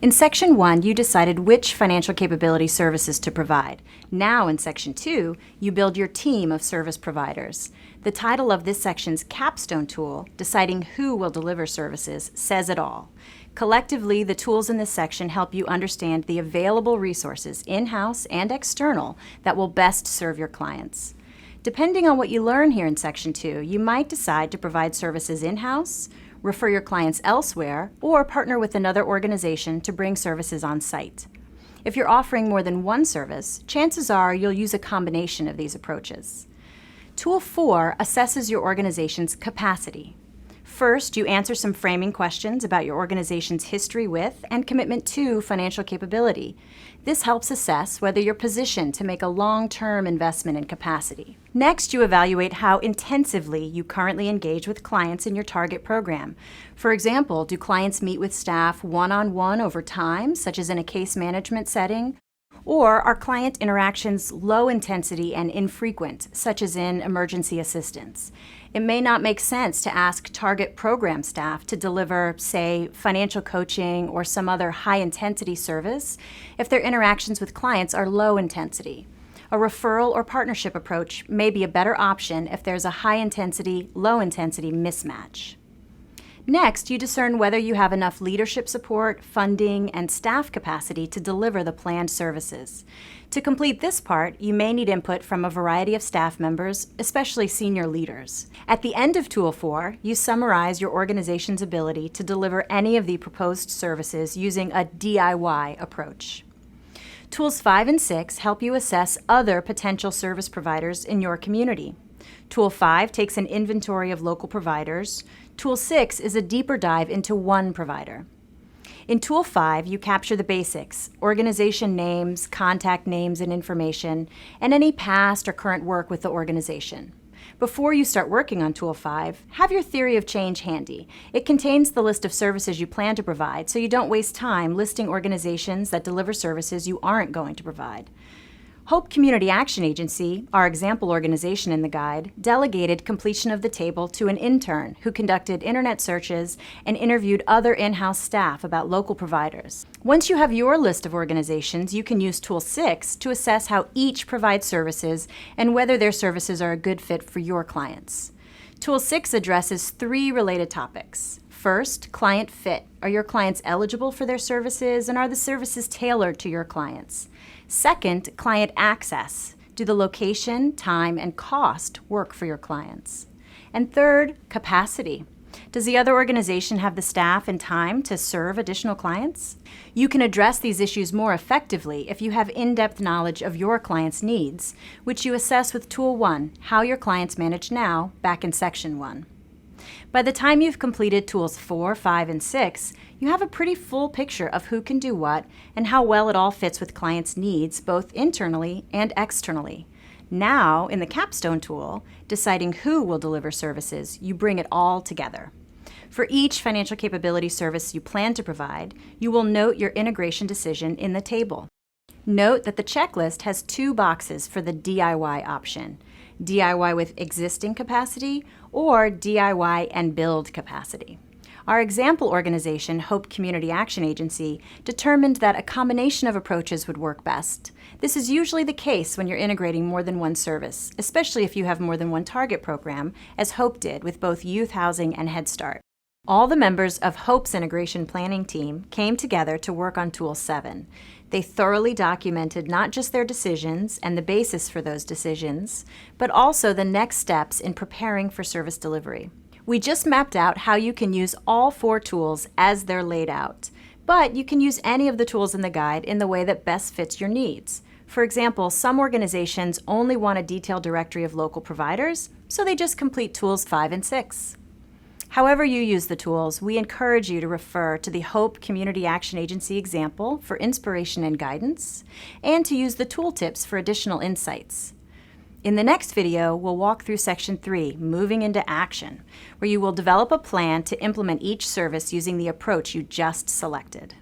In Section 1, you decided which financial capability services to provide. Now in Section 2, you build your team of service providers. The title of this section's capstone tool, Deciding Who Will Deliver Services, says it all. Collectively, the tools in this section help you understand the available resources, in-house and external, that will best serve your clients. Depending on what you learn here in Section 2, you might decide to provide services in-house, refer your clients elsewhere, or partner with another organization to bring services on site. If you're offering more than one service, chances are you'll use a combination of these approaches. Tool 4 assesses your organization's capacity. First, you answer some framing questions about your organization's history with and commitment to financial capability. This helps assess whether you're positioned to make a long-term investment in capacity. Next, you evaluate how intensively you currently engage with clients in your target program. For example, do clients meet with staff one-on-one over time, such as in a case management setting? Or are client interactions low intensity and infrequent, such as in emergency assistance? It may not make sense to ask target program staff to deliver, say, financial coaching or some other high-intensity service if their interactions with clients are low intensity. A referral or partnership approach may be a better option if there's a high-intensity, low-intensity mismatch. Next, you discern whether you have enough leadership support, funding, and staff capacity to deliver the planned services. To complete this part, you may need input from a variety of staff members, especially senior leaders. At the end of Tool 4, you summarize your organization's ability to deliver any of the proposed services using a DIY approach. Tools 5 and 6 help you assess other potential service providers in your community. Tool 5 takes an inventory of local providers. Tool 6 is a deeper dive into one provider. In Tool 5, you capture the basics: organization names, contact names and information, and any past or current work with the organization. Before you start working on Tool 5, have your theory of change handy. It contains the list of services you plan to provide, so you don't waste time listing organizations that deliver services you aren't going to provide. Hope Community Action Agency, our example organization in the guide, delegated completion of the table to an intern who conducted internet searches and interviewed other in-house staff about local providers. Once you have your list of organizations, you can use Tool 6 to assess how each provides services and whether their services are a good fit for your clients. Tool 6 addresses 3 related topics. First, client fit. Are your clients eligible for their services, and are the services tailored to your clients? Second, client access. Do the location, time, and cost work for your clients? And third, capacity. Does the other organization have the staff and time to serve additional clients? You can address these issues more effectively if you have in-depth knowledge of your clients' needs, which you assess with Tool 1, How Your Clients Manage Now, back in Section 1. By the time you've completed Tools 4, 5, and 6, you have a pretty full picture of who can do what and how well it all fits with clients' needs, both internally and externally. Now, in the capstone tool, Deciding Who Will Deliver Services, you bring it all together. For each financial capability service you plan to provide, you will note your integration decision in the table. Note that the checklist has 2 boxes for the DIY option: DIY with existing capacity or DIY and build capacity. Our example organization, Hope Community Action Agency, determined that a combination of approaches would work best. This is usually the case when you're integrating more than one service, especially if you have more than one target program, as Hope did with both youth housing and Head Start. All the members of Hope's integration planning team came together to work on Tool 7. They thoroughly documented not just their decisions and the basis for those decisions, but also the next steps in preparing for service delivery. We just mapped out how you can use all 4 tools as they're laid out, but you can use any of the tools in the guide in the way that best fits your needs. For example, some organizations only want a detailed directory of local providers, so they just complete Tools 5 and 6. However you use the tools, we encourage you to refer to the Hope Community Action Agency example for inspiration and guidance, and to use the tooltips for additional insights. In the next video, we'll walk through Section 3, Moving into Action, where you will develop a plan to implement each service using the approach you just selected.